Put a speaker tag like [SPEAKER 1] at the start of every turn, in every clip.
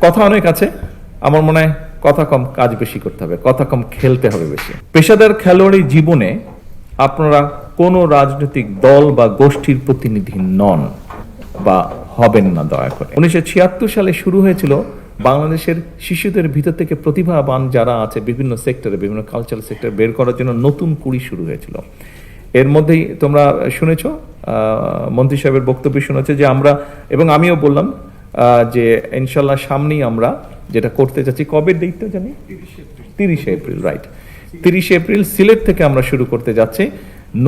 [SPEAKER 1] কথা অনেক আছে, আমার মনে হয় কথা কম কাজ বেশি করতে হবে, কথা কম খেলতে হবে বেশি। পেশাদার খেলোয়াড়ি জীবনে আপনারা কোনো রাজনৈতিক দল বা গোষ্ঠীর প্রতিনিধি নন বা হবেন না দয়া করে। 1976 সালে শুরু হয়েছিল বাংলাদেশের শিশুদের ভিতর থেকে প্রতিভাবান যারা আছে বিভিন্ন সেক্টরে, বিভিন্ন কালচারাল সেক্টরে বের করার জন্য নতুন কুড়ি শুরু হয়েছিল। এর মধ্যেই তোমরা শুনেছ, মন্ত্রী সাহেবের বক্তব্য শুনেছে যে আমরা, এবং আমিও বললাম যে ইনশাল্লাহ সামনেই আমরা যেটা করতে চাচ্ছি, কবে ডেটটা জানি, 30 এপ্রিল, রাইট, 30 এপ্রিল সিলেট থেকে আমরা শুরু করতে যাচ্ছি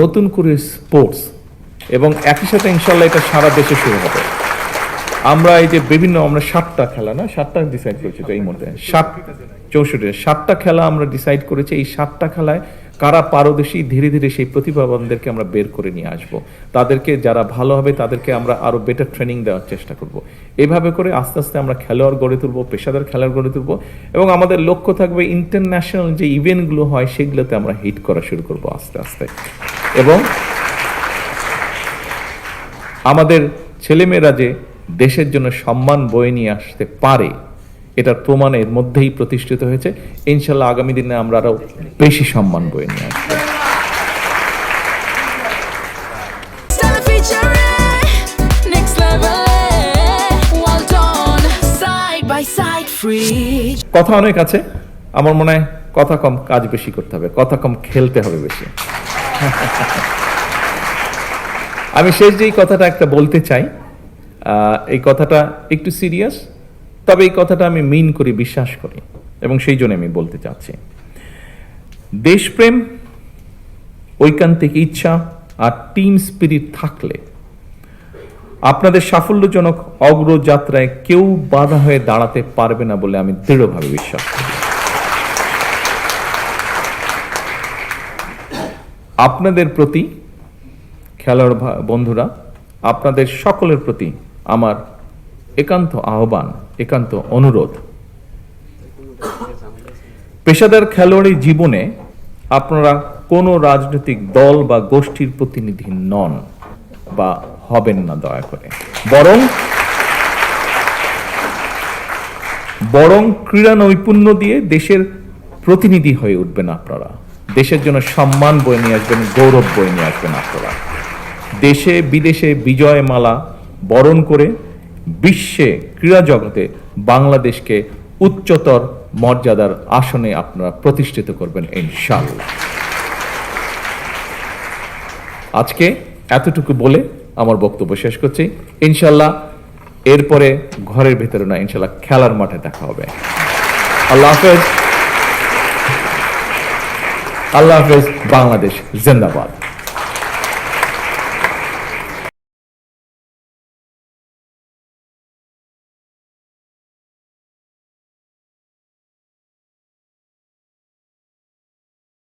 [SPEAKER 1] নতুন করে স্পোর্টস, এবং একই সাথে ইনশাল্লাহ এটা সারা দেশে শুরু হবে। আমরা এই যে বিভিন্ন, আমরা 7টা খেলা না, 7টা ডিসাইড করেছি তো এই মধ্যে 7টা খেলা আমরা ডিসাইড করেছি। এই 7টা খেলায় কারা পারদর্শী, ধীরে ধীরে সেই প্রতিভাবানদেরকে আমরা বের করে নিয়ে আসব। তাদেরকে যারা ভালো হবে তাদেরকে আমরা আরো বেটার ট্রেনিং দেওয়ার চেষ্টা করব। এইভাবে করে আস্তে আস্তে আমরা খেলোয়াড় গড়ে তুলবো, পেশাদার খেলোয়াড় গড়ে তুলবো, এবং আমাদের লক্ষ্য থাকবে ইন্টারন্যাশনাল যে ইভেন্টগুলো হয় সেগুলোতে আমরা হিট করা শুরু করব আস্তে আস্তে। এবং আমাদের ছেলেমেয়েরা যে দেশের জন্য সম্মান বয়ে নিয়ে আসতে পারে, এটার প্রমাণ এর মধ্যেই প্রতিষ্ঠিত হয়েছে। ইনশাল্লাহ আগামী দিনে আমরা আরো বেশি সম্মান বয়ে নিয়ে আসবো। কথা অনেক আছে, আমার মনে হয় কথা কম কাজ বেশি করতে হবে, কথা কম খেলতে হবে বেশি। আমি শেষ যেই কথাটা একটা বলতে চাই, এই কথাটা একটু সিরিয়াস, তবে এই কথাটা আমি মিন করি, বিশ্বাস করি, এবং সেই জন্য আমি বলতে চাচ্ছি। দেশপ্রেম, ঐকান্তিক ইচ্ছা আর টিম স্পিরিট থাকলে আপনাদের সাফল্যজনক অগ্রযাত্রায় কেউ বাধা হয়ে দাঁড়াতে পারবে না বলে আমি দৃঢ়ভাবে বিশ্বাস করি। আপনাদের প্রতি, খেলোয়াড় বন্ধুরা, আপনাদের সকলের প্রতি আমার একান্ত আহ্বান, একান্ত অনুরোধ, পেশাদার খেলোয়াড়ি জীবনে আপনারা কোনো রাজনৈতিক দল বা গোষ্ঠীর প্রতিনিধি নন বা হবেন না দয়া করে। বরং ক্রীড়া নৈপুণ্য দিয়ে দেশের প্রতিনিধি হয়ে উঠবেন আপনারা। দেশের জন্য সম্মান বয়ে নিয়ে আসবেন, গৌরব বয়ে নিয়ে আসবেন আপনারা। দেশে বিদেশে বিজয় মালা বরণ করে বিশ্বে ক্রীড়া জগতে বাংলাদেশকে উচ্চতর মর্যাদার আসনে আপনারা প্রতিষ্ঠিত করবেন ইনশাআল্লাহ। আজকে এতটুকু বলে আমার বক্তব্য শেষ করছি। ইনশাআল্লাহ এরপরে ঘরের ভেতরে না, ইনশাআল্লাহ খেলার মাঠে দেখা হবে। আল্লাহ হাফেজ। আল্লাহ হাফেজ। বাংলাদেশ জিন্দাবাদ।